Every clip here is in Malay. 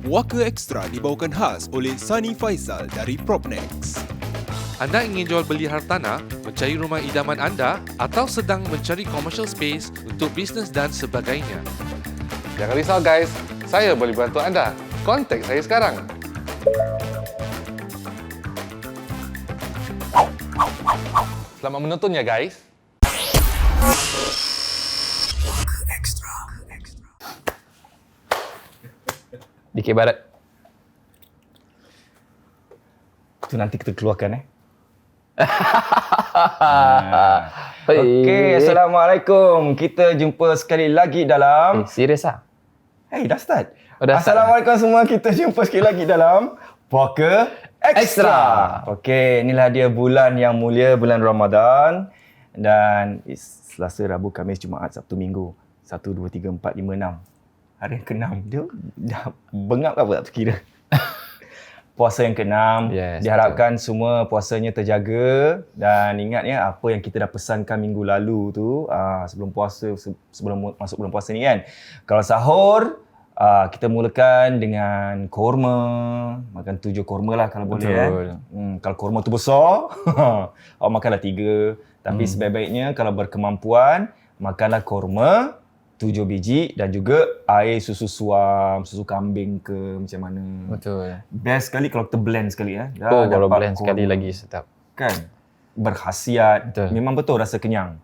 Waka Extra dibawakan khas oleh Sani Faisal dari Propnex. Anda ingin jual beli hartanah, mencari rumah idaman anda atau sedang mencari commercial space untuk bisnes dan sebagainya? Jangan risau guys, saya boleh bantu anda. Kontak saya sekarang. Selamat menonton ya guys. DK Barat. Itu nanti kita keluarkan Okey, Assalamualaikum. Kita jumpa sekali lagi dalam... Serius ah? Hey, dah start. Oh, dah start. Assalamualaikum semua. Kita jumpa sekali lagi dalam Waka Extra. Okey, inilah dia bulan yang mulia, bulan Ramadan. Dan Selasa, Rabu, Khamis, Jumaat, Sabtu, Minggu. 1, 2, 3, 4, 5, 6. Hari yang ke-6. Dia dah bengap ke apa tak terkira. Puasa yang ke-6. Yes, Diharapkan semua puasanya terjaga. Dan ingat ya, apa yang kita dah pesankan minggu lalu tu, sebelum puasa, sebelum masuk bulan puasa ni kan. Kalau sahur, kita mulakan dengan korma. Makan 7 korma lah kalau boleh. Kalau korma tu besar, awak makanlah 3. Tapi sebaik-baiknya kalau berkemampuan, makanlah korma 7 biji dan juga air susu suam, susu kambing ke macam mana. Betul. Best sekali kalau kita blend sekali ya. Kalau blend sekali lagi sedap. Kan? Berkhasiat. Betul. Memang betul rasa kenyang.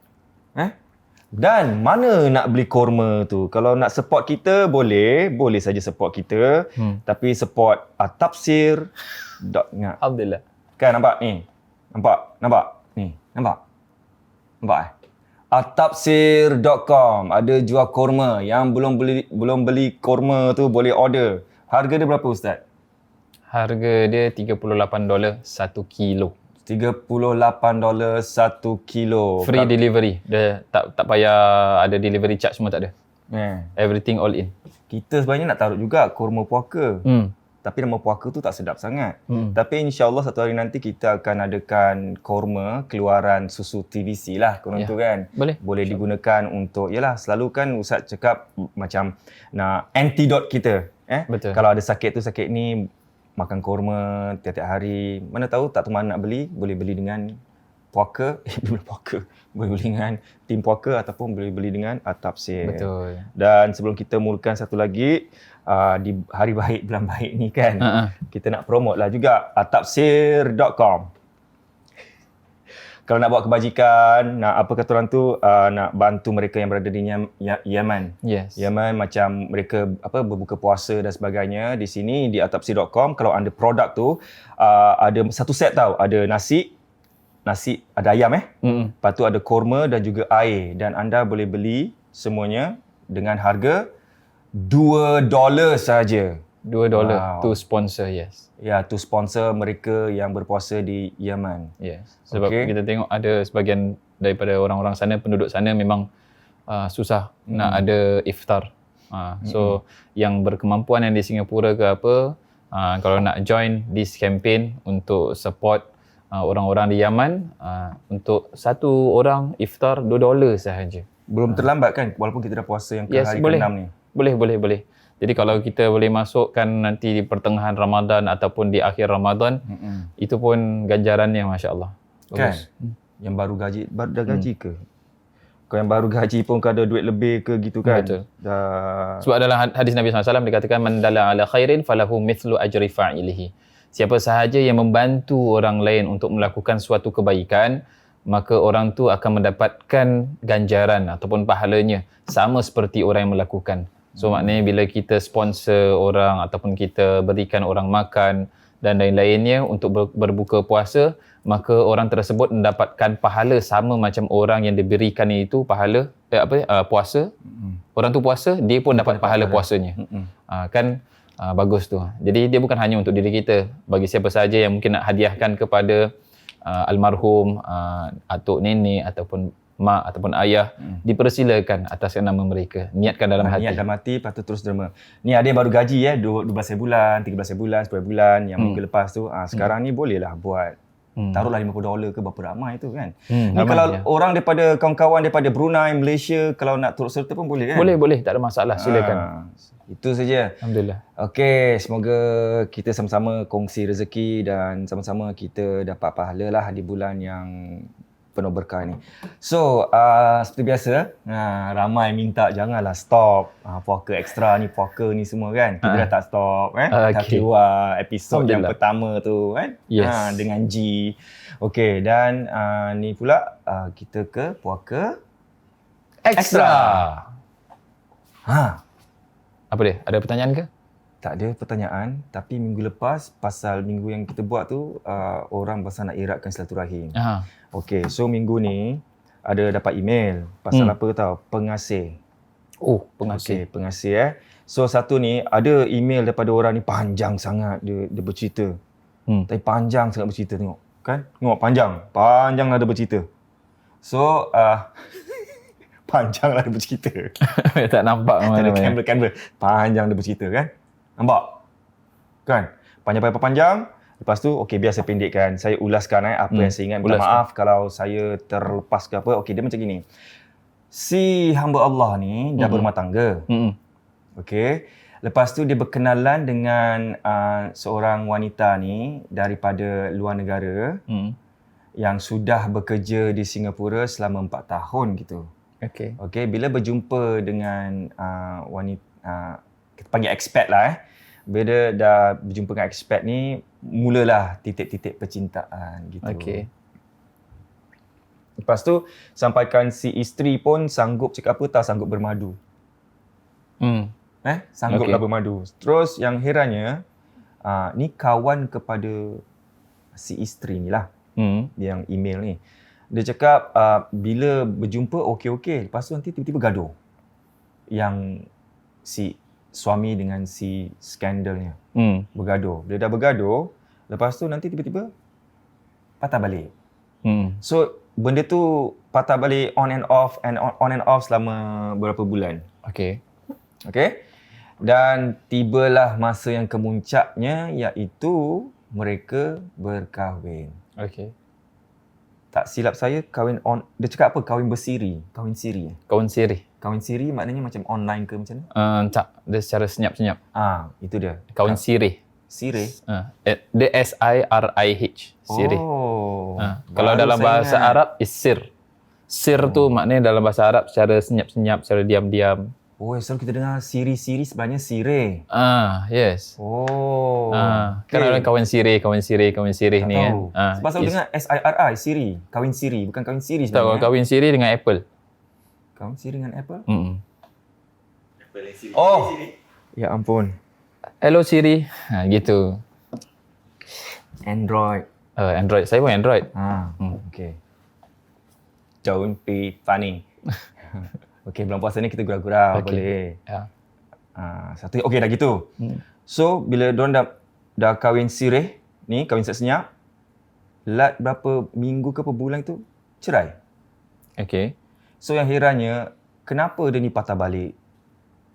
Dan mana nak beli korma tu? Kalau nak support kita boleh saja support kita. Tapi support Tafsir. Alhamdulillah. Kan nampak ni? Nampak? Ni, nampak? Tafsir.com ada jual korma. Yang belum beli korma tu boleh order. Harga dia berapa Ustaz? Harga dia $38 1 kilo. $38 1 kilo. Free delivery. Dia tak payah ada delivery charge semua tak ada. Everything all in. Kita sebenarnya nak taruh juga korma puaka. Tapi nama puaka tu tak sedap sangat. Tapi insya-Allah satu hari nanti kita akan adakan korma keluaran susu TVC lah korang tu kan. Boleh digunakan untuk, yalah selalu kan Ustaz cakap macam nak antidote kita. Betul. Kalau ada sakit tu sakit ni makan korma tiap-tiap hari. Mana tahu tak tu mana nak beli, boleh beli dengan puaka. Boleh beli dengan tim puaka ataupun boleh beli dengan Tafsir. Betul. Dan sebelum kita mulakan satu lagi, di hari baik bulan baik ni kan, kita nak promote lah juga Tafsir.com. Kalau nak buat kebajikan, nak apa kata orang tu, nak bantu mereka yang berada di Yaman. Yes. Yaman macam mereka berbuka puasa dan sebagainya. Di sini di Tafsir.com kalau anda produk tu ada satu set tau, ada nasi ada ayam lepas tu ada korma dan juga air, dan anda boleh beli semuanya dengan harga $2 saja. $2 to sponsor, yes. Ya, to sponsor mereka yang berpuasa di Yaman. Yes. Sebab kita tengok ada sebahagian daripada orang-orang sana, penduduk sana memang susah nak ada iftar. So yang berkemampuan yang di Singapura ke apa, kalau nak join this campaign untuk support orang-orang di Yaman, untuk satu orang iftar $2 sahaja. Belum terlambat kan, walaupun kita dah puasa yang hari ke-6 ni. Boleh. Jadi kalau kita boleh masukkan nanti di pertengahan Ramadan ataupun di akhir Ramadan, itu pun ganjarannya masya-Allah. Kan? Yang baru gaji, dah gaji ke? Kalau yang baru gaji pun kau ada duit lebih ke gitu kan? Betul. Sebab dalam hadis Nabi SAW dikatakan man dalla ala khairin falahu mithlu ajri fa'ilihi. Siapa sahaja yang membantu orang lain untuk melakukan suatu kebaikan, maka orang tu akan mendapatkan ganjaran ataupun pahalanya sama seperti orang yang melakukan. So maknanya bila kita sponsor orang ataupun kita berikan orang makan dan lain-lainnya untuk berbuka puasa, maka orang tersebut mendapatkan pahala sama macam orang yang diberikan itu pahala puasa. Orang tu puasa, dia pun dapat pahala puasanya. Bagus tu. Jadi dia bukan hanya untuk diri kita, bagi siapa sahaja yang mungkin nak hadiahkan kepada almarhum atuk nenek ataupun mak ataupun ayah, dipersilakan atas nama mereka. Niatkan dalam hati. Niat dalam hati, lepas tu terus derma. Ni ada yang baru gaji 12 bulan, 13 bulan, 10 bulan yang minggu lepas tu. Sekarang ni bolehlah buat. Taruhlah $50 ke berapa ramai tu kan. Ni kalau orang daripada kawan-kawan daripada Brunei, Malaysia, kalau nak turut serta pun boleh kan? Boleh, tak ada masalah. Silakan. Itu saja. Alhamdulillah. Okey, semoga kita sama-sama kongsi rezeki dan sama-sama kita dapat pahala lah di bulan yang penuh berkah ni. So, seperti biasa, ramai minta janganlah stop puaka ekstra ni, puaka ni semua kan. Kita dah tak stop Dah keluar episod yang pertama tu kan. Yes. Dengan G. Okey, dan ni pula kita ke puaka Ekstra. Ha, Apa dia? Ada pertanyaan ke? tak ada pertanyaan, tapi minggu lepas pasal minggu yang kita buat tu orang pasal nak eratkan silaturahim. Okey, so minggu ni ada dapat email pasal apa tahu? Pengasih. Oh, pengasih. Okey, pengasih So satu ni ada email daripada orang ni panjang sangat dia bercerita. Tapi panjang sangat bercerita tengok. Kan? Tengok panjang lah dia bercerita. So panjang lah dia bercerita. Tak nampak Ada mana-mana. kamera panjang dia bercerita kan. Nampak? Kan? Panjang. Lepas tu okey biar saya pendekkan. Saya ulaskan apa yang saya ingat. Minta maaf kalau saya terlepas ke apa. Okey, dia macam gini. Si hamba Allah ni dah berumah tangga. Okey. Lepas tu dia berkenalan dengan seorang wanita ni daripada luar negara yang sudah bekerja di Singapura selama 4 tahun gitu. Okey, bila berjumpa dengan wanita, kita panggil expat lah Bila dia dah berjumpa dengan expat ni, mulalah titik-titik percintaan gitu. Lepas tu sampaikan si isteri pun sanggup cakap apa, tak sanggup bermadu. Sangguplah bermadu. Terus yang herannya, ni kawan kepada si isteri ni lah. Yang email ni. Dia cakap bila berjumpa okey-okey, lepas tu nanti tiba-tiba gaduh. Yang si suami dengan si skandalnya bergaduh. Dia dah bergaduh, lepas tu nanti tiba-tiba patah balik. So benda tu patah balik on and off selama beberapa bulan. Okey. Dan tibalah masa yang kemuncaknya, iaitu mereka berkahwin. Tak silap saya kahwin dia cakap apa? Kahwin bersiri. Kahwin siri. Kahwin siri maknanya macam online ke macam mana? Tak, dia secara senyap-senyap. Itu dia. Kahwin sirih. Sirih? Dia S-I-R-I-H. Sirih. Kalau dalam bahasa Arab, is sir. Sir tu maknanya dalam bahasa Arab secara senyap-senyap, secara diam-diam. Selalu kita dengar siri-siri sebenarnya sirih. Yes. Kan orang kahwin sirih ni kan. Sebab selalu dengar S-I-R-I, siri. Kahwin siri, bukan kahwin siri Tak, sebenarnya. kahwin sirih dengan Apple. Kahwin siri dengan Apple? Apple yang Siri. Ya ampun. Hello Siri. Gitu. Android. Android. Saya pun Android. Okay. Don't be funny. Okay, bulan puasa ni kita gurau-gurau boleh. Satu, okay dah gitu. So, bila diorang dah kahwin sirih ni, kahwin senyap, lat berapa minggu ke bulan tu, cerai. So, yang herannya, kenapa dia ni patah balik?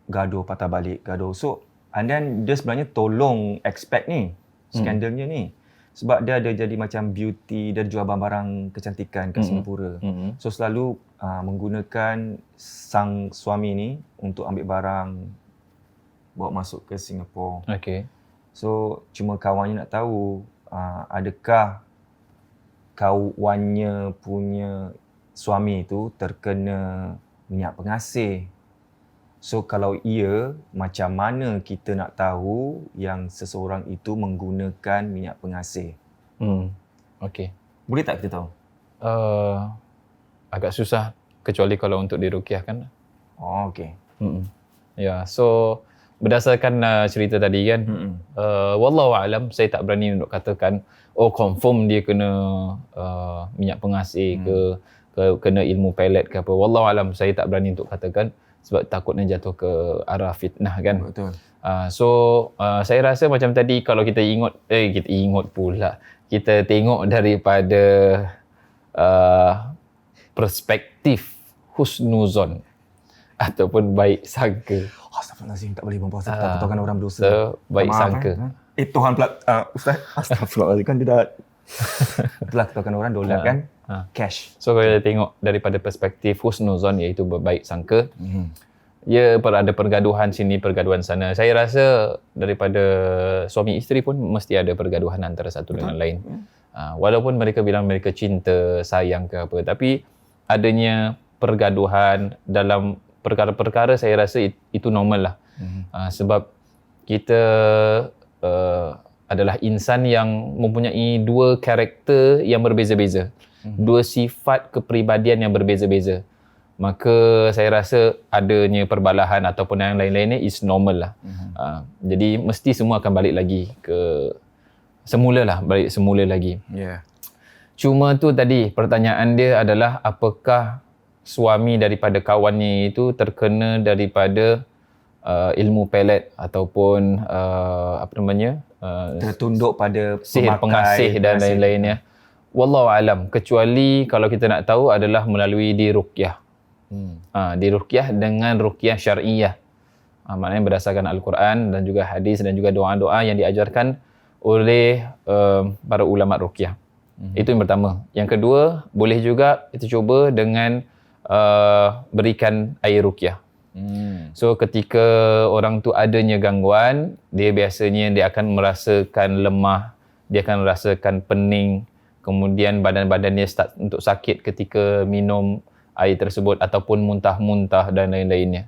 Patah balik, gaduh. So, and then dia sebenarnya tolong expat ni, skandalnya ni. Sebab dia ada jadi macam beauty, dia jual barang-barang kecantikan kat Singapura. So selalu menggunakan sang suami ni untuk ambil barang, bawa masuk ke Singapura. So cuma kawannya nak tahu, adakah kawannya punya suami tu terkena minyak pengasih. So kalau iya, macam mana kita nak tahu yang seseorang itu menggunakan minyak pengasih? Boleh tak kita tahu? Agak susah kecuali kalau untuk diruqyahkan. Ya, so berdasarkan cerita tadi kan, wallahu alam, saya tak berani untuk katakan confirm dia kena minyak pengasih ke kena ilmu pelet ke apa. Wallahu alam, saya tak berani untuk katakan sebab takutnya jatuh ke arah fitnah kan. Betul. Saya rasa macam tadi kalau kita kita tengok daripada perspektif husnuzon ataupun baik sangka. Astagfirullahaladzim, tak boleh berpuasa, tak beritahukan orang berdosa. Baik sangka. Tuhan pula, Ustaz, astagfirullahaladzim, kan dia dah itulah beritahukan orang dolar kan, cash. So kalau kita tengok daripada perspektif husnuzon, iaitu berbaik sangka, ada pergaduhan sini, pergaduhan sana. Saya rasa daripada suami isteri pun mesti ada pergaduhan antara satu dengan lain. Walaupun mereka bilang mereka cinta, sayang ke apa, tapi adanya pergaduhan dalam perkara-perkara saya rasa itu normal lah. Sebab kita adalah insan yang mempunyai dua karakter yang berbeza-beza. Dua sifat kepribadian yang berbeza-beza. Maka saya rasa adanya perbalahan ataupun yang lain-lainnya is normal lah. Jadi mesti semua akan balik lagi ke semula lagi. Cuma tu tadi pertanyaan dia adalah apakah suami daripada kawannya itu terkena daripada ilmu pelet ataupun tertunduk pada sihir pengasih dan lain-lainnya. Wallahu alam, kecuali kalau kita nak tahu adalah melalui diruqyah. Diruqyah dengan ruqyah syar'iyah. Maknanya berdasarkan Al-Quran dan juga hadis dan juga doa-doa yang diajarkan oleh para ulama ruqyah. Itu yang pertama. Yang kedua, boleh juga kita cuba dengan berikan air ruqyah. So ketika orang tu adanya gangguan, dia biasanya dia akan merasakan lemah, dia akan merasakan pening, kemudian badan-badannya start untuk sakit ketika minum air tersebut ataupun muntah-muntah dan lain-lainnya.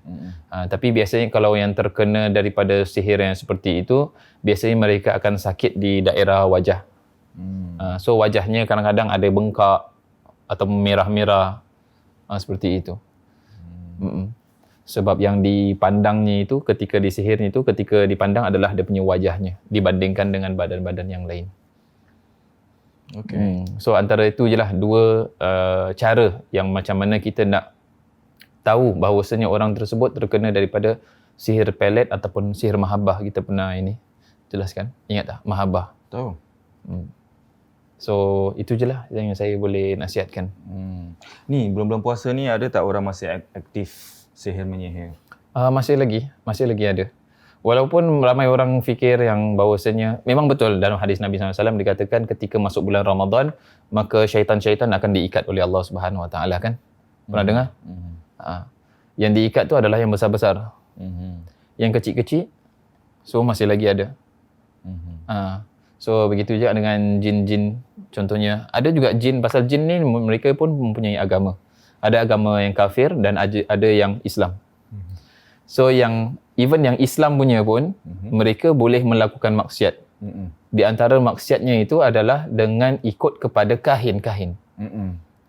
Tapi biasanya kalau yang terkena daripada sihir yang seperti itu, biasanya mereka akan sakit di daerah wajah. So wajahnya kadang-kadang ada bengkak atau merah-merah, seperti itu. Sebab yang dipandangnya itu ketika disihirnya itu, ketika dipandang adalah dia punya wajahnya dibandingkan dengan badan-badan yang lain. So antara itu je lah dua cara yang macam mana kita nak tahu bahawasanya orang tersebut terkena daripada sihir pelet ataupun sihir mahabbah. Kita pernah jelaskan, ingat tak? Mahabbah. Tahu. So itu je lah yang saya boleh nasihatkan. Ni bulan-bulan puasa ni ada tak orang masih aktif sihir menyihir? Masih lagi ada. Walaupun ramai orang fikir yang bahawasanya memang betul dalam hadis Nabi SAW dikatakan ketika masuk bulan Ramadan maka syaitan-syaitan akan diikat oleh Allah Subhanahu Wa Taala kan? Pernah dengar? Yang diikat tu adalah yang besar-besar. Yang kecil-kecil so masih lagi ada. So begitu juga dengan jin-jin. Contohnya ada juga jin, pasal jin ni mereka pun mempunyai agama. Ada agama yang kafir dan ada yang Islam. So yang even yang Islam punya pun mereka boleh melakukan maksiat. Di antara maksiatnya itu adalah dengan ikut kepada kahin-kahin.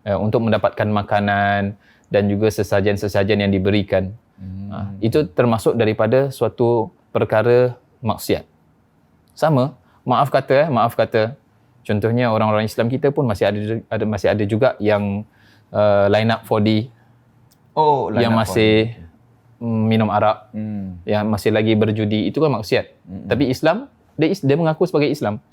Untuk mendapatkan makanan dan juga sesajen-sesajen yang diberikan. Itu termasuk daripada suatu perkara maksiat. Sama, maaf kata contohnya orang-orang Islam kita pun masih ada juga yang line up 4D. Yang masih minum arak, yang masih lagi berjudi, itu kan maksiat. Tapi Islam, dia mengaku sebagai Islam.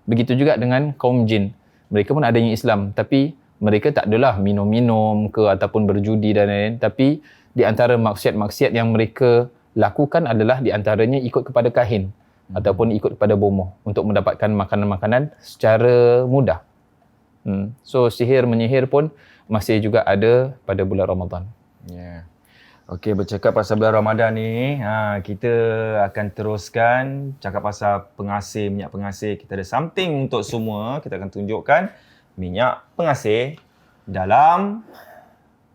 Begitu juga dengan kaum jin. Mereka pun ada yang Islam, tapi mereka tak adalah minum-minum ke ataupun berjudi dan lain-lain. Tapi di antara maksiat-maksiat yang mereka lakukan adalah di antaranya ikut kepada kahin ataupun ikut kepada bomoh untuk mendapatkan makanan-makanan secara mudah. So sihir menyihir pun masih juga ada pada bulan Ramadan. Okey, bercakap pasal bulan Ramadan ni, kita akan teruskan cakap pasal pengasih, minyak pengasih. Kita ada something untuk semua. Kita akan tunjukkan minyak pengasih dalam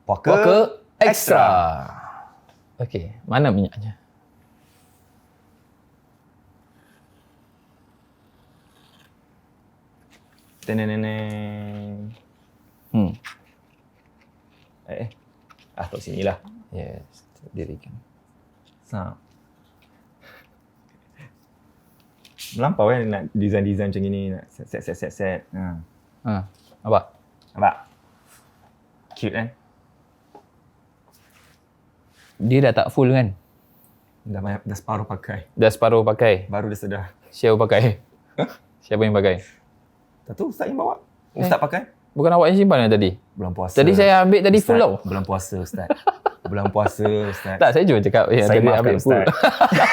Puaka Extra. Okey, mana minyaknya? Teneneneng. Taruh sini lah. Yes, dirikan. Melampau kan nak design-design macam ni, nak set. Nampak? Cute kan? Dia dah tak full kan? Dah separuh pakai. Dah separuh pakai. Baru dia sedar. Siapa pakai? Siapa yang pakai? Tak tahu, Ustaz yang bawa. Ustaz pakai? Bukan awak yang simpan yang tadi? Bulan puasa. Tadi saya ambil tadi Ustaz, full tau. Bulan puasa, Ustaz. Bulan puasa, Ustaz. Tak, saya cuma cakap yang Saya tadi maafkan, ambil full. Ustaz.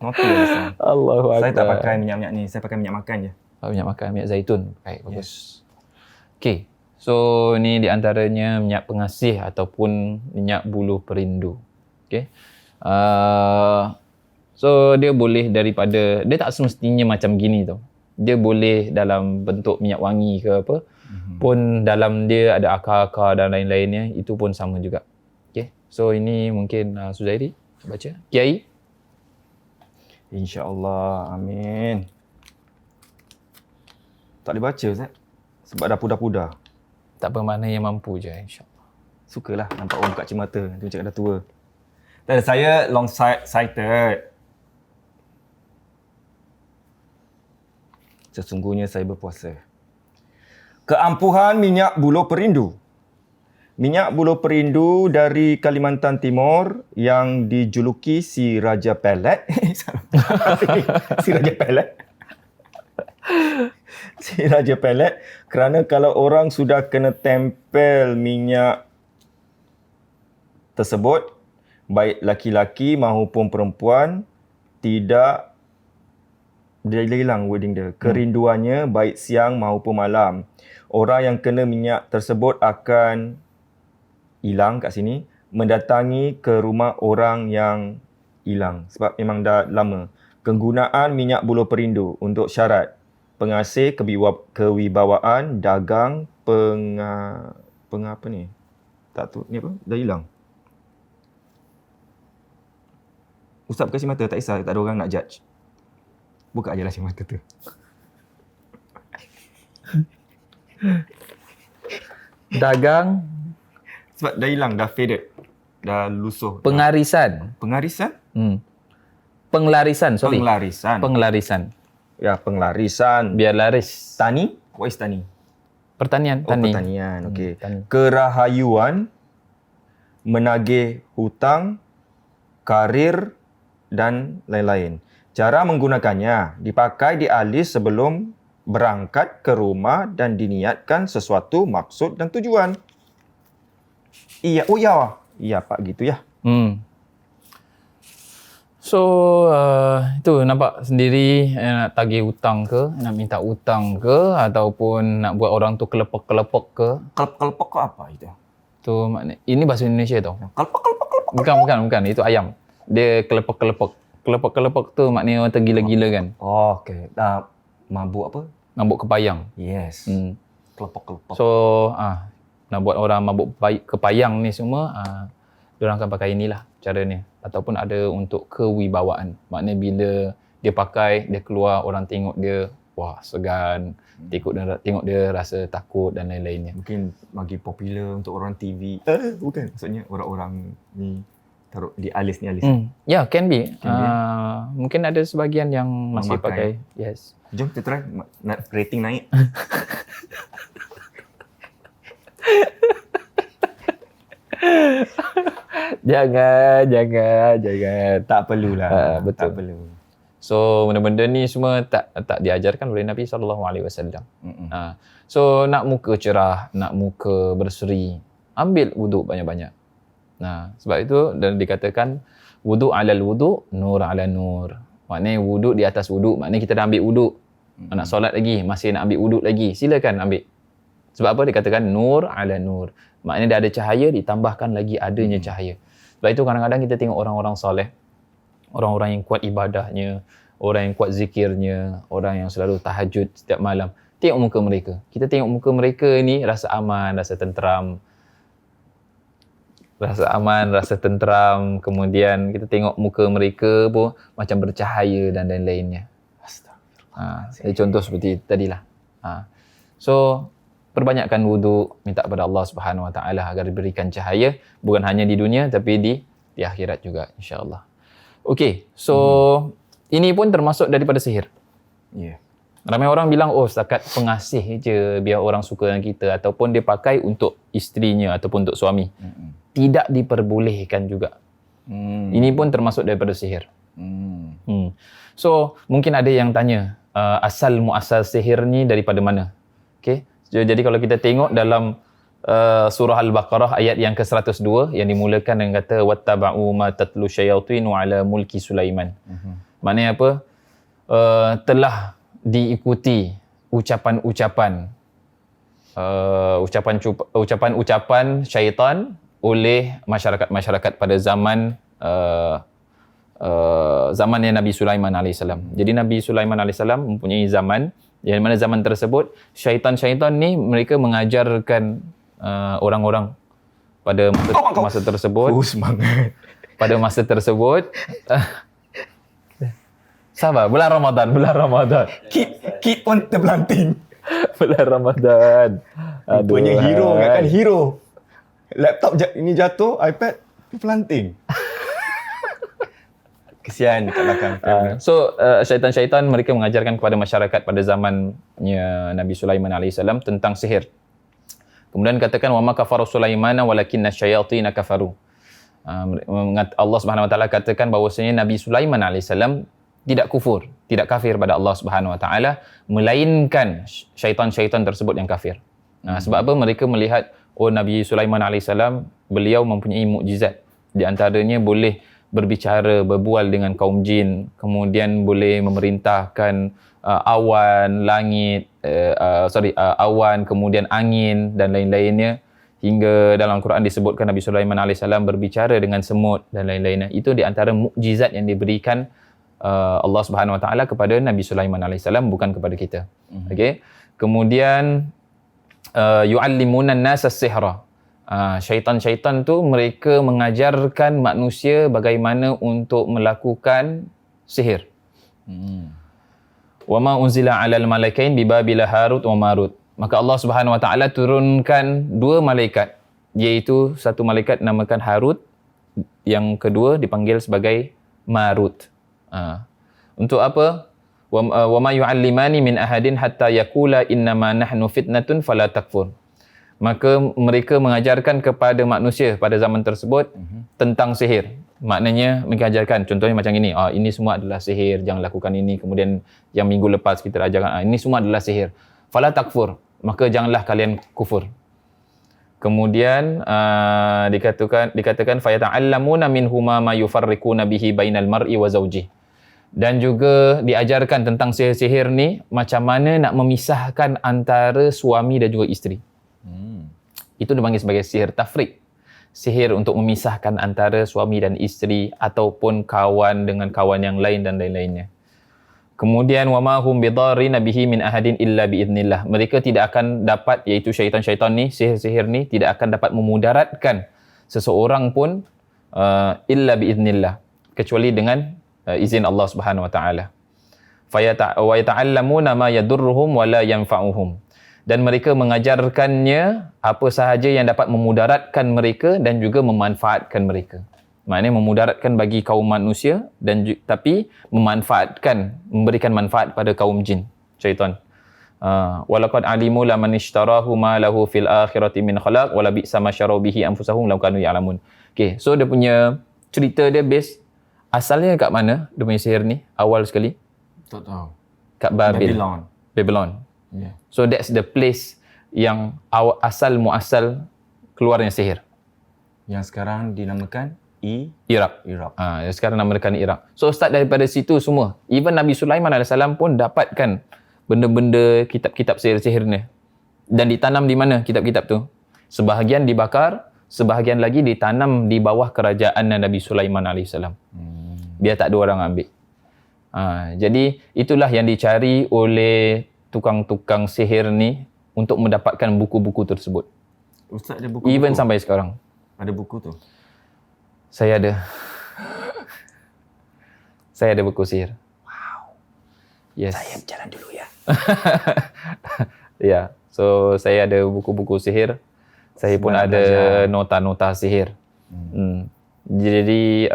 Nota, Ustaz. Allahu Akbar. Saya tak pakai minyak-minyak ni. Saya pakai minyak makan je. Minyak makan, minyak zaitun. Baik, bagus. Okay. So ni di antaranya minyak pengasih ataupun minyak buluh perindu. Okey. So dia boleh daripada, dia tak semestinya macam gini tau. Dia boleh dalam bentuk minyak wangi ke apa. Pun dalam dia ada akar-akar dan lain-lainnya, itu pun sama juga. Okey. So ini mungkin Suzairi baca. Kiai. InsyaAllah. Amin. Tak boleh baca Ustaz. Sebab dah pudar-pudar. Tak apa, mana yang mampu je, insyaAllah. Sukalah nampak orang buka cermata. Nanti macam dah tua. Dan saya long sighted. Sesungguhnya saya berpuasa. Keampuhan minyak buluh perindu. Minyak buluh perindu dari Kalimantan Timur yang dijuluki si Raja Pelet. Si Raja Pelet. Si Raja Pelet, kerana kalau orang sudah kena tempel minyak tersebut, baik laki-laki maupun perempuan, tidak, dia hilang wording dia, kerinduannya baik siang maupun malam. Orang yang kena minyak tersebut akan hilang kat sini, mendatangi ke rumah orang yang hilang. Sebab memang dah lama. Penggunaan minyak buluh perindu untuk syarat pengasih kewibawaan, dagang, apa ni? Tak tu, ni apa? Dah hilang. Ustaz buka mata, tak kisah, tak ada orang nak judge. Buka je lah mata tu. Dagang. Sebab dah hilang, dah faded. Dah lusuh. Pengarisan. Pengarisan? Penglarisan, sorry. Penglarisan. Penglarisan. Ya, penglarisan. Biar laris. Tani? What is tani? Pertanian, Oh, tani. pertanian. Okey. Tani. Kerahayuan, menagih hutang, karir dan lain-lain. Cara menggunakannya dipakai di alis sebelum berangkat ke rumah dan diniatkan sesuatu maksud dan tujuan. Iya, oh ya. Iya Pak, gitu ya. So, itu nampak sendiri nak tagih hutang ke, nak minta hutang ke, ataupun nak buat orang tu kelepek-kelepek ke. Kelepek kok apa itu? Tu makna, ini bahasa Indonesia tau. Kelepek. Bukan. Itu ayam. Dia kelepek-kelepek. Kelepek-kelepek tu maknanya orang tergila-gila kan. Oh, okey. Dah mabuk apa? Mabuk kepayang. Yes. Kelepek. So, nak buat orang mabuk kepayang ni semua, diorang akan pakai inilah caranya. Ataupun ada untuk kewibawaan. Maknanya bila dia pakai, dia keluar, orang tengok dia, wah segan. Tengok dia rasa takut dan lain-lainnya. Mungkin bagi popular untuk orang TV. Bukan. Maksudnya orang-orang ni taruh di alis ni alis. Ya, can be. Can be. Mungkin ada sebahagian yang masih Memakai. pakai. Yes. Jom kita try. Rating naik. Jangan. Tak perlulah. Betul. Tak perlu. So benda-benda ni semua tak diajarkan oleh Nabi SAW. So nak muka cerah, nak muka berseri, ambil wuduk banyak-banyak. Sebab itu dan dikatakan wuduk alal wuduk, nur ala nur. Maknanya wuduk di atas wuduk, maknanya kita dah ambil wuduk. Nak solat lagi, masih nak ambil wuduk lagi, silakan ambil. Sebab apa dikatakan nur ala nur. Maknanya dah ada cahaya, ditambahkan lagi adanya cahaya. Sebab itu kadang-kadang kita tengok orang-orang soleh, orang-orang yang kuat ibadahnya, orang yang kuat zikirnya, orang yang selalu tahajud setiap malam. Tengok muka mereka. Kita tengok muka mereka ni rasa aman, rasa tenteram. Rasa tenteram. Kemudian kita tengok muka mereka pun macam bercahaya dan lain-lainnya. Contoh seperti tadilah. So, perbanyakkan wuduk, minta kepada Allah Subhanahu Wa Taala agar diberikan cahaya bukan hanya di dunia tapi di akhirat juga insya-Allah. Okey, so ini pun termasuk daripada sihir. Ya. Ramai orang bilang setakat pengasih je biar orang suka dengan kita ataupun dia pakai untuk isterinya ataupun untuk suami. Tidak diperbolehkan juga. Ini pun termasuk daripada sihir. So, mungkin ada yang tanya, asal muasal sihir ni daripada mana? Okey. Jadi kalau kita tengok dalam surah Al-Baqarah ayat yang ke-102 yang dimulakan dengan kata wattaba'u ma tatlu syayatinu ala mulki Sulaiman. Maknanya apa? Telah diikuti ucapan-ucapan ucapan-ucapan syaitan oleh masyarakat pada zaman zamannya Nabi Sulaiman alaihissalam. Jadi Nabi Sulaiman alaihissalam mempunyai zaman yang mana zaman tersebut syaitan-syaitan ni mereka mengajarkan orang-orang pada masa tersebut. Semangat. Pada masa tersebut sabar, bulan Ramadan. Keep on terpelanting. Bulan Ramadan. Rupanya hero kan hero. Laptop ini jatuh, iPad terpelanting. Kesian dekat belakang. So syaitan-syaitan mereka mengajarkan kepada masyarakat pada zamannya Nabi Sulaiman alaihissalam tentang sihir. Kemudian katakan wa ma kafara Sulaimana walakinna syayatin kafaru. Allah Subhanahu wa taala katakan bahawasanya Nabi Sulaiman alaihissalam tidak kufur, tidak kafir pada Allah Subhanahu wa taala, melainkan syaitan-syaitan tersebut yang kafir. Sebab apa? Mereka melihat Nabi Sulaiman alaihissalam beliau mempunyai mukjizat. Di antaranya boleh berbicara, berbual dengan kaum jin, kemudian boleh memerintahkan awan, langit, awan, kemudian angin dan lain-lainnya. Hingga dalam Quran disebutkan Nabi Sulaiman alaihissalam berbicara dengan semut dan lain-lainnya. Itu di antara mukjizat yang diberikan Allah Subhanahu wa taala kepada Nabi Sulaiman alaihissalam, bukan kepada kita. Okey. Kemudian yu'allimuna an-nasa as-sihra. Syaitan-syaitan tu mereka mengajarkan manusia bagaimana untuk melakukan sihir. Wa ma unzila 'alal malakain bi Babil Harut wa Marut. Maka Allah Subhanahu wa taala turunkan dua malaikat, iaitu satu malaikat namakan Harut, yang kedua dipanggil sebagai Marut. Untuk apa? Wa ma yu'allimani min ahadin hatta yaqula innama nahnu fitnatun fala takfur. Maka mereka mengajarkan kepada manusia pada zaman tersebut tentang sihir. Maknanya mereka ajarkan, contohnya macam ini, ini semua adalah sihir, jangan lakukan ini. Kemudian yang minggu lepas kita ajarkan, ini semua adalah sihir. Fala takfur, maka janganlah kalian kufur. Kemudian dikatakan fayata'allamuna minhuma ma yufarriquna bihi bainal mar'i wa zawjihi. Dan juga diajarkan tentang sihir-sihir ni macam mana nak memisahkan antara suami dan juga isteri. Itu dipanggil sebagai sihir tafriq. Sihir untuk memisahkan antara suami dan isteri ataupun kawan dengan kawan yang lain dan lain-lainnya. Kemudian wa ma hum bidarrina bihi min ahadin illa biidznillah. Mereka tidak akan dapat, iaitu syaitan-syaitan ni, sihir-sihir ni tidak akan dapat memudaratkan seseorang pun illa biidznillah, kecuali dengan izin Allah Subhanahu wa taala. Wa yata'allamuna ma yadurruhum wa la yanfa'uhum. Dan mereka mengajarkannya apa sahaja yang dapat memudaratkan mereka dan juga memanfaatkan mereka. Maknanya memudaratkan bagi kaum manusia dan tapi memanfaatkan, memberikan manfaat pada kaum jin, syaitan. Walaqad alimu laman ishtarahu ma lahu fil akhirati min khalaq wala bi'sa ma syaraw bihi anfusahum law kanu ya'lamun. Okay, so dia punya cerita dia base asalnya kat mana dia punya sihir ni awal sekali? Tak tahu. Kat Babylon. Yeah. So that's the place yang asal muasal keluarnya sihir. Yang sekarang dinamakan Iraq. Yang sekarang namakan Iraq. So start daripada situ semua. Even Nabi Sulaiman AS pun dapatkan benda-benda kitab-kitab sihir-sihir ni. Dan ditanam di mana kitab-kitab tu? Sebahagian dibakar, sebahagian lagi ditanam di bawah kerajaan Nabi Sulaiman AS. Biar tak ada orang ambil. Jadi itulah yang dicari oleh tukang-tukang sihir ni untuk mendapatkan buku-buku tersebut. Ustaz ada buku-buku? Even sampai sekarang. Ada buku tu? Saya ada. Saya ada buku sihir. Wow. Yes. Saya berjalan dulu ya. Ya. So saya ada buku-buku sihir. Saya pun ada nota-nota sihir. Jadi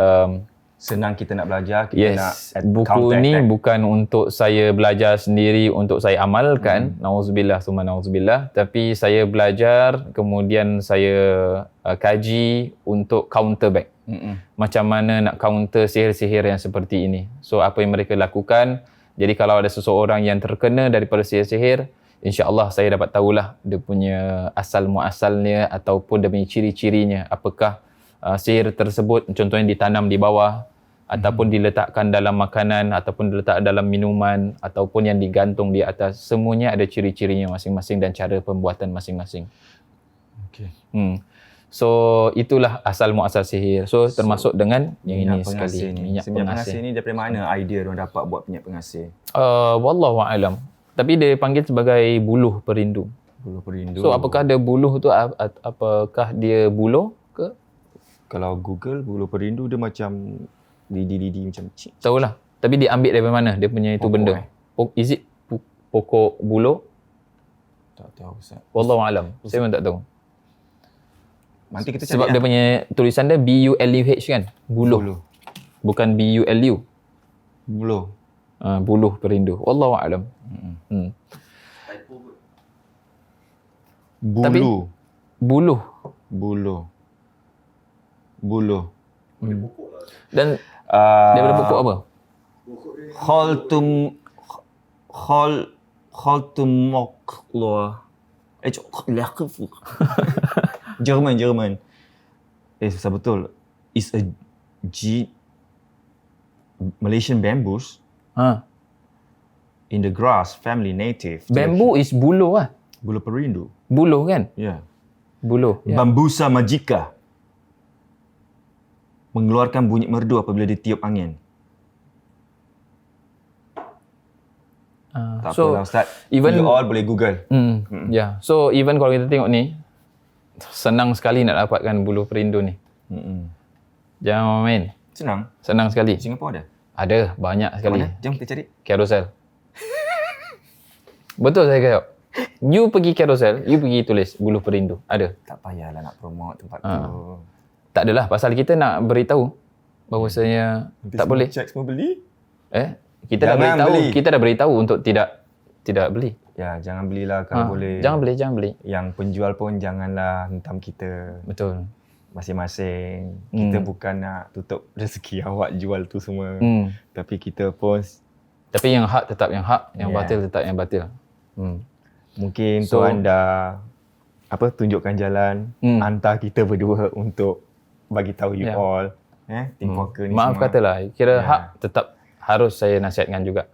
senang kita nak belajar, kita nak buku ni bukan untuk saya belajar sendiri, untuk saya amalkan, nauzubillah summa nauzubillah, tapi saya belajar kemudian saya kaji untuk counter back. Macam mana nak counter sihir-sihir yang seperti ini. So apa yang mereka lakukan, jadi kalau ada seseorang yang terkena daripada sihir-sihir, insya-Allah saya dapat tahulah dia punya asal muasalnya ataupun dia punya ciri-cirinya. Apakah sihir tersebut contohnya ditanam di bawah ataupun diletakkan dalam makanan, ataupun diletak dalam minuman, ataupun yang digantung di atas, semuanya ada ciri-cirinya masing-masing dan cara pembuatan masing-masing. Okey. So itulah asal muasal sihir. So termasuk dengan yang ini sekali, minyak pengasih ni daripada mana idea diorang dapat buat minyak pengasih? Wallahu a'lam. Tapi dia panggil sebagai buluh perindu. Buluh perindu. So apakah dia buluh tu, apakah dia buluh ke? Kalau Google buluh perindu dia macam lidi-lidi macam cik. Tahulah. Tapi dia ambil daripada mana dia punya itu Pokok, benda? Is it pokok buluh? Tak tahu Ustaz. Wallahu a'lam. Saya pun tak tahu. Nanti kita cari. Sebab dia punya tulisan dia B-U-L-U-H kan? Buluh. Bukan B-U-L-U. Buluh. Buluh perindu. Wallahu a'lam. Bulu. Buluh. Buluh. Buluh. Dan daripada pokok apa? Holtumoklo. Jerman. Susah betul. It's a Malaysian bamboos in the grass family native. Bambu is buluh lah. Buluh perindu. Buluh kan? Ya. Buluh. Ya. Bambusa magica. Mengeluarkan bunyi merdu apabila ditiup angin. Tak So, apalah Ustaz. even- You all boleh Google. Ya. So even kalau kita tengok ni, senang sekali nak dapatkan buluh perindu ni. Jangan main. Senang sekali. Singapura ada? Ada, banyak sekali. Mana? Jom kita cari. Carousel. Betul saya kata. You pergi carousel, you pergi tulis buluh perindu. Ada. Tak payahlah nak promote tempat tu. Tak adalah, pasal kita nak beritahu bahawasanya tak boleh. Check semua beli? Kita dah Jangan beritahu, beli. kita dah beritahu untuk tidak beli. Ya, jangan belilah kalau boleh. Jangan beli. Yang penjual pun janganlah hentam kita Betul. masing-masing. Kita bukan nak tutup rezeki awak jual tu semua. Tapi kita pun Tapi yang hak tetap yang hak, yang Yeah. batil tetap yang batil. mungkin So- tuan dah tunjukkan jalan, hantar kita berdua untuk bagi tahu you Yeah. all. Team Poker ni Maaf semua. katalah, kira Yeah. hak tetap harus saya nasihatkan juga.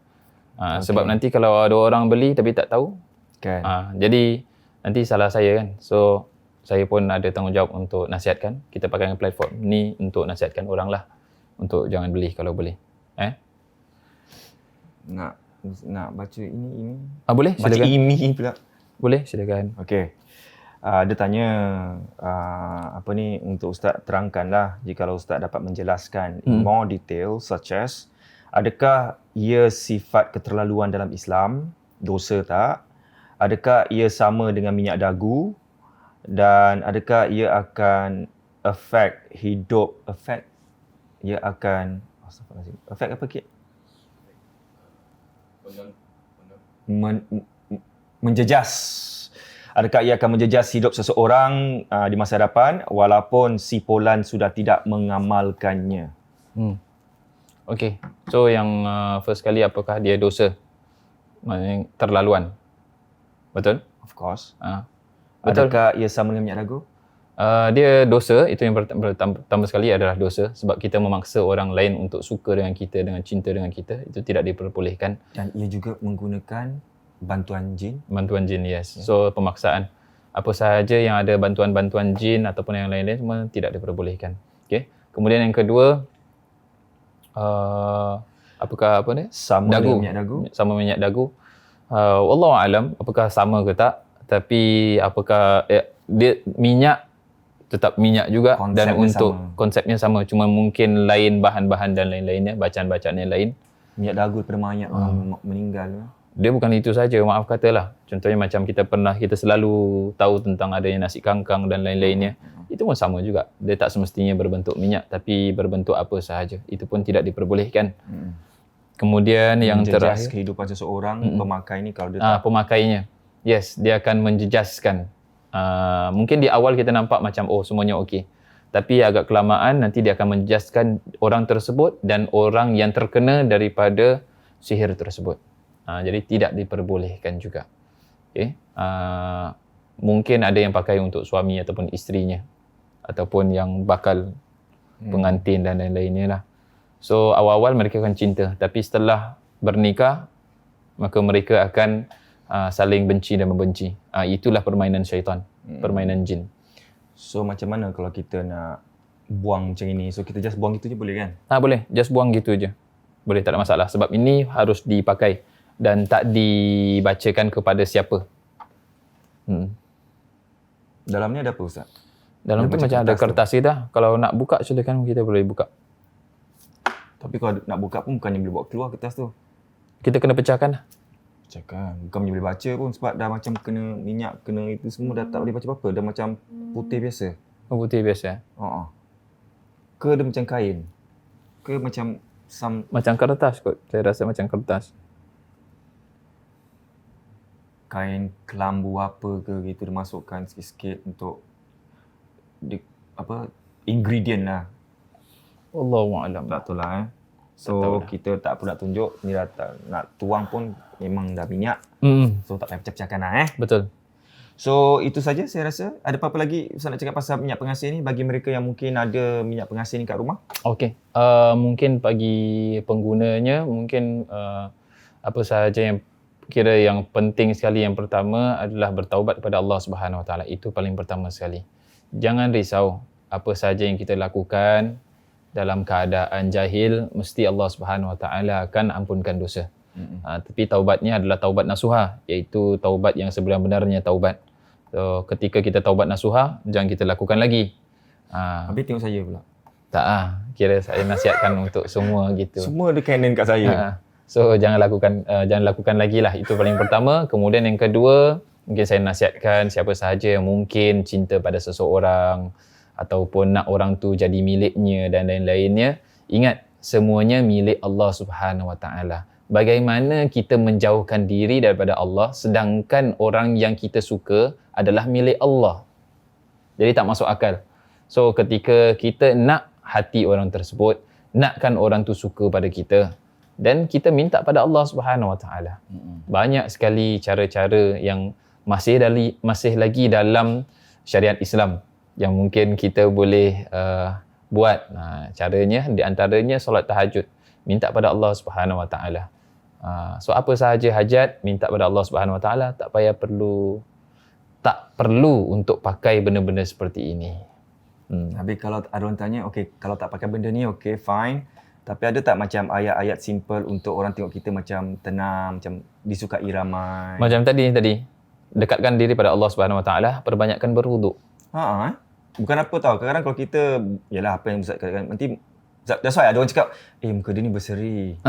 Sebab nanti kalau ada orang beli tapi tak tahu, Kan? jadi nanti salah saya kan. So saya pun ada tanggungjawab untuk nasihatkan. Kita pakai platform ni untuk nasihatkan orang lah. Untuk jangan beli kalau boleh. Nak baca ini. Boleh? Baca Silakan. ini pula. Boleh? Silakan. Okey. Dia tanya untuk Ustaz terangkanlah jikalau Ustaz dapat menjelaskan in more detail such as adakah ia sifat keterlaluan dalam Islam, dosa tak? Adakah ia sama dengan minyak dagu dan adakah ia akan affect apa Kit? Menjejas. Adakah ia akan menjejas hidup seseorang di masa hadapan walaupun si Polan sudah tidak mengamalkannya? Okey. So yang first kali, apakah dia dosa? Maksudnya terlaluan. Betul? Of course. Betul. Adakah ia sama dengan minyak dagu? Dia dosa, itu yang pertama sekali adalah dosa sebab kita memaksa orang lain untuk suka dengan kita, dengan cinta dengan kita, itu tidak diperbolehkan. Dan ia juga menggunakan bantuan jin? Bantuan jin, yes. So pemaksaan. Apa sahaja yang ada bantuan-bantuan jin ataupun yang lain-lain semua tidak diperbolehkan. Okay. Kemudian yang kedua, apakah apa ni? Sama Dagu. dengan minyak dagu? Sama minyak dagu. Wallahu alam apakah sama ke tak, tapi apakah dia minyak tetap minyak juga dan Konsepnya untuk sama. konsepnya sama, cuma mungkin lain bahan-bahan dan lain-lainnya, bacaan-bacaan yang lain. Minyak dagu daripada mayat meninggal. Dia bukan itu saja, maaf katalah. Contohnya macam kita selalu tahu tentang adanya nasi kangkang dan lain-lainnya. Itu pun sama juga. Dia tak semestinya berbentuk minyak tapi berbentuk apa sahaja. Itu pun tidak diperbolehkan. Kemudian yang Menjejas terakhir, kehidupan seseorang, pemakai ni kalau dia tak pemakainya. Yes, dia akan menjejaskan. Mungkin di awal kita nampak macam semuanya okey. Tapi agak kelamaan nanti dia akan menjejaskan orang tersebut dan orang yang terkena daripada sihir tersebut. Jadi tidak diperbolehkan juga. Okay. Mungkin ada yang pakai untuk suami ataupun isterinya ataupun yang bakal pengantin dan lain-lainnya lah. So awal-awal mereka akan cinta, tapi setelah bernikah maka mereka akan saling benci dan membenci. Itulah permainan syaitan, permainan jin. So macam mana kalau kita nak buang macam ini? So kita just buang gitu je boleh kan? Boleh, just buang gitu je. Boleh, tak ada masalah. Sebab ini harus dipakai dan tak dibacakan kepada siapa. Dalamnya ada apa Ustaz? Dalam tu macam ada kertas kita. Kalau nak buka silakan, kita boleh buka. Tapi kalau nak buka pun bukannya boleh bawa keluar kertas tu. Kita kena pecahkan lah. Cakap, bukannya boleh baca pun sebab dah macam kena minyak, kena itu semua dah tak boleh baca apa-apa. Dah macam putih biasa. Putih biasa. Ke dia macam kain? Ke macam Macam kertas kot. Saya rasa macam kertas. kain kelambu apa ke gitu dia masukkan sikit-sikit untuk ingredient lah. Wallahualam. Tak tahu lah So kita tak perlu nak tunjuk ni dah nak tuang pun memang dah minyak. So tak payah pecah-pecahkan lah Betul. So itu saja saya rasa. Ada apa-apa lagi Ustaz nak cakap pasal minyak pengasih ni bagi mereka yang mungkin ada minyak pengasih ni kat rumah? Okey. Mungkin bagi penggunanya mungkin apa sahaja yang kira yang penting sekali, yang pertama adalah bertaubat kepada Allah Subhanahu Wa Taala. Itu paling pertama sekali. Jangan risau apa sahaja yang kita lakukan dalam keadaan jahil, mesti Allah Subhanahu Wa Taala akan ampunkan dosa. Tapi taubatnya adalah taubat nasuha, iaitu taubat yang sebenar-benarnya taubat. So, ketika kita taubat nasuha, jangan kita lakukan lagi. Habis tengok saya pula. Tak kira saya nasihatkan untuk semua gitu. Semua ada canon kat saya. So jangan lakukan lagi lah. Itu paling pertama. Kemudian yang kedua, mungkin saya nasihatkan siapa sahaja yang mungkin cinta pada seseorang ataupun nak orang tu jadi miliknya dan lain-lainnya, ingat semuanya milik Allah Subhanahu Wa Taala. Bagaimana kita menjauhkan diri daripada Allah sedangkan orang yang kita suka adalah milik Allah. Jadi tak masuk akal. So ketika kita nak hati orang tersebut, nakkan orang tu suka pada kita, dan kita minta pada Allah Subhanahu Wa Taala. Banyak sekali cara-cara yang masih lagi dalam syariat Islam yang mungkin kita boleh buat. Caranya di antaranya solat tahajud, minta pada Allah Subhanahu Wa Taala. So apa sahaja hajat, minta pada Allah Subhanahu Wa Taala, tak perlu untuk pakai benda-benda seperti ini. Habis kalau ada orang tanya, okey kalau tak pakai benda ni okey fine. Tapi ada tak macam ayat-ayat simple untuk orang tengok kita macam tenang, macam disukai ramai? Macam tadi, dekatkan diri pada Allah Subhanahu Wa Taala, perbanyakkan berwuduk. Bukan apa tau, kadang-kadang kalau kita, yalah apa yang Ustaz katakan, nanti that's why ada orang cakap, muka dia ni berseri.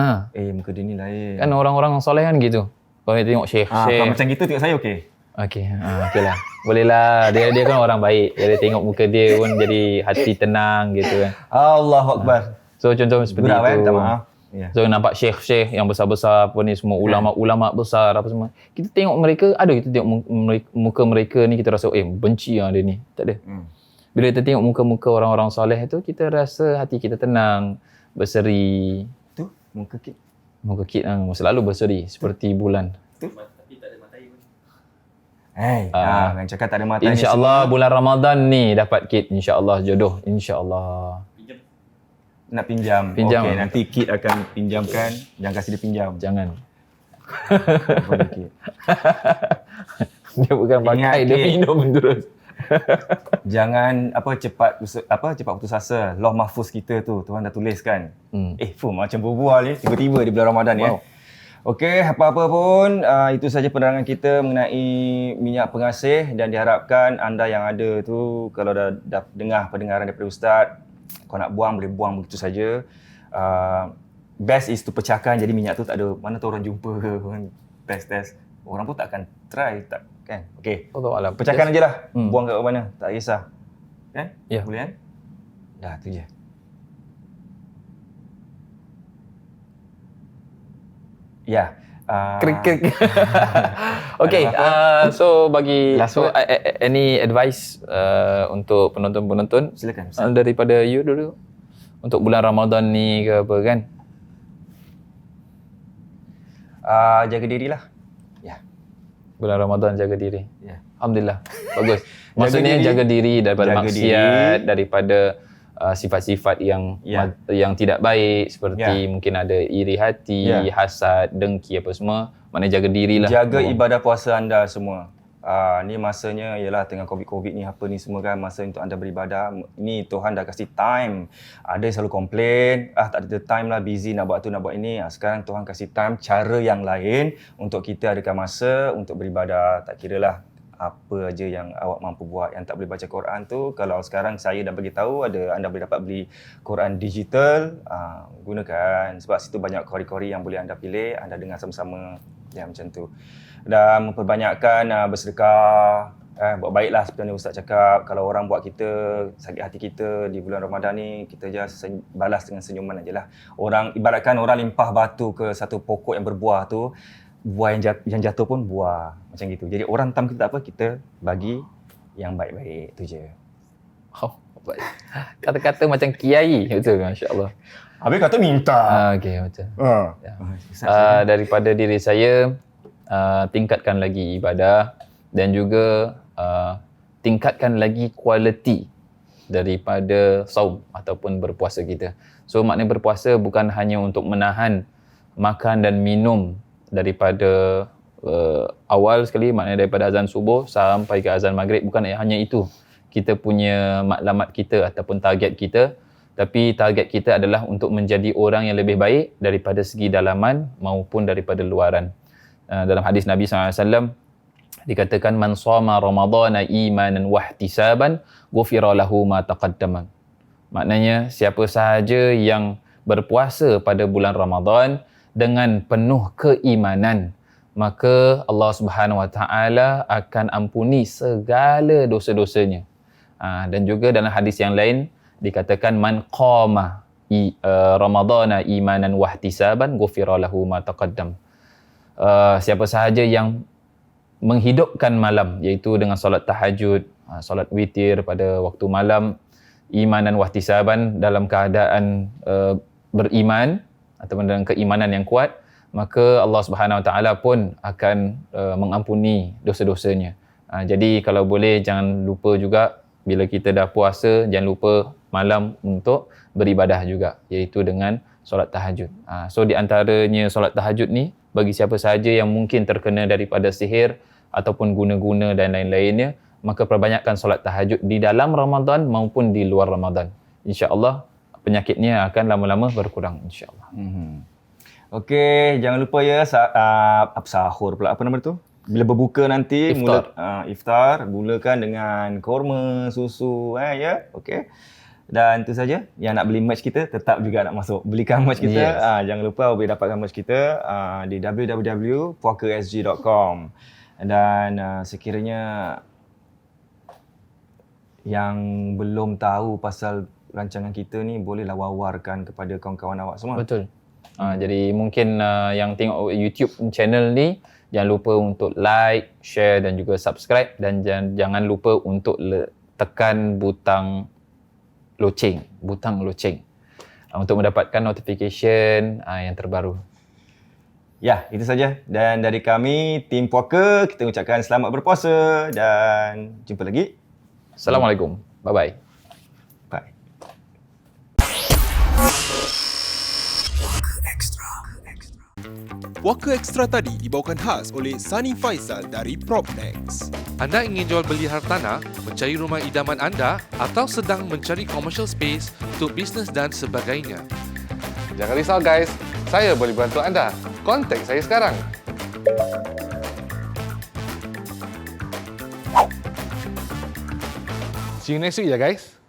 Muka dia ni lain. Kan orang-orang soleh kan gitu. Kalau kita tengok syekh. Kalau macam gitu tengok saya okey. Okey lah. Boleh lah. Dia kan orang baik. Dia tengok muka dia pun jadi hati tenang gitu kan. Allahu Akbar. So contoh seperti itu. Minta maaf. So nampak syekh-syekh yang besar-besar apa ni semua, ulama-ulama besar apa semua. Kita tengok mereka, kita tengok muka mereka ni kita rasa benci dia ni. Tak ada. Bila kita tengok muka-muka orang-orang soleh tu, kita rasa hati kita tenang, berseri. Tu muka kit. Muka kit selalu berseri seperti bulan. Tu. Tapi tak ada matahari pun. Kan cakap tak ada matahari. InsyaAllah bulan Ramadan ni dapat kit, insyaAllah jodoh, insyaAllah. Nak pinjam. Okey, nanti kit akan pinjamkan. Jangan kasih dia pinjam. Jangan. Dia bukan pakai, dia minum terus. Jangan cepat putus asa. Loh mahfuz kita tu Tuhan dah tulis kan. Macam berbual ni tiba-tiba di bulan Ramadan ya. Okey, apa-apa pun itu saja penerangan kita mengenai minyak pengasih, dan diharapkan anda yang ada tu kalau dah dengar pendengaran daripada Ustaz, kau nak buang boleh buang begitu saja. Best is to pecahkan, jadi minyak tu tak ada mana tu orang jumpa ke, orang test orang pun tak akan try tak kan. Okey, Allahualam. pecahkan aje lah. Buang kat mana tak kisah kan. Ya. Boleh kan. Dah tu je. Ya. Krik. Okay, so bagi any advice untuk penonton-penonton, Silakan. Daripada you dulu untuk bulan Ramadan ni ke apa kan? Jaga dirilah. Ya. Bulan Ramadan jaga diri. Ya. Alhamdulillah. Bagus. Maksudnya jaga diri daripada Jaga maksiat, daripada sifat-sifat yang tidak baik seperti mungkin ada iri hati, hasad, dengki apa semua. Maknanya jaga dirilah. Jaga ibadah puasa anda semua. Ni masanya ialah tengah COVID ni apa ni semua kan, masa untuk anda beribadah. Ni Tuhan dah kasih time. Ada yang selalu komplain, tak ada time lah, busy nak buat tu nak buat ini. Sekarang Tuhan kasih time, cara yang lain untuk kita adakan masa untuk beribadah. Tak kira lah apa aja yang awak mampu buat. Yang tak boleh baca Quran tu, kalau sekarang saya dah bagi tahu anda boleh dapat beli Quran digital, gunakan sebab situ banyak kori-kori yang boleh anda pilih, anda dengar sama-sama macam tu. Dan memperbanyakkan bersedekah, buat baiklah seperti yang Ustaz cakap. Kalau orang buat kita sakit hati kita di bulan Ramadan ni, kita just balas dengan senyuman aje lah. Orang ibaratkan orang limpah batu ke satu pokok yang berbuah tu, buah yang jatuh pun buah macam gitu. Jadi orang tam kita tak apa, kita bagi yang baik-baik tu je. Oh, baik. Kata-kata macam kiai, betul, masya-Allah. Habis kata minta. Okey, betul. Daripada diri saya, tingkatkan lagi ibadah dan juga tingkatkan lagi kualiti daripada saum ataupun berpuasa kita. So maknanya berpuasa bukan hanya untuk menahan makan dan minum daripada awal sekali, maknanya daripada azan subuh sampai ke azan maghrib, bukan hanya itu kita punya matlamat kita ataupun target kita, tapi target kita adalah untuk menjadi orang yang lebih baik daripada segi dalaman maupun daripada luaran. Dalam hadis Nabi SAW dikatakan, man shoma ramadhana imanan wahtisaban ghufira lahu ma taqaddama. Maknanya siapa sahaja yang berpuasa pada bulan Ramadan dengan penuh keimanan, maka Allah Subhanahu Wa Taala akan ampuni segala dosa-dosanya. Dan juga dalam hadis yang lain dikatakan, man qama ramadhana imanan wahtisaban ghufira lahu ma taqaddam. Siapa sahaja yang menghidupkan malam, iaitu dengan solat tahajud, solat witir pada waktu malam, imanan wahtisaban, dalam keadaan beriman ataupun dengan keimanan yang kuat, maka Allah Subhanahu Wa Taala pun akan mengampuni dosa-dosanya. Jadi kalau boleh jangan lupa juga bila kita dah puasa, jangan lupa malam untuk beribadah juga, iaitu dengan solat tahajud. So di antaranya solat tahajud ni, bagi siapa sahaja yang mungkin terkena daripada sihir ataupun guna-guna dan lain-lainnya, maka perbanyakkan solat tahajud di dalam Ramadan maupun di luar Ramadan. InsyaAllah penyakitnya akan lama-lama berkurang, insyaAllah. Okey, jangan lupa ya sahur pula, apa nama tu? Bila berbuka nanti, iftar. Iftar, mulakan dengan korma, susu, ya. Okey. Dan itu saja. Yang nak beli merch kita tetap juga nak masuk. Belikan merch kita. Yes. Jangan lupa boleh dapatkan merch kita di www.puakasg.com. Dan sekiranya yang belum tahu pasal rancangan kita ni, bolehlah wawarkan kepada kawan-kawan awak semua. Betul. Jadi mungkin yang tengok YouTube channel ni, jangan lupa untuk like, share dan juga subscribe, dan jangan lupa untuk tekan butang loceng untuk mendapatkan notification yang terbaru. Ya, itu saja. Dan dari kami, tim Puaka, kita ucapkan selamat berpuasa dan jumpa lagi. Assalamualaikum. Bye-bye. Bye. Puaka Extra tadi dibawakan khas oleh Sunny Faisal dari Propnex. Anda ingin jual beli hartanah, mencari rumah idaman anda atau sedang mencari commercial space untuk bisnes dan sebagainya? Jangan risau guys, saya boleh bantu anda. Kontak saya sekarang. See you next week ya guys.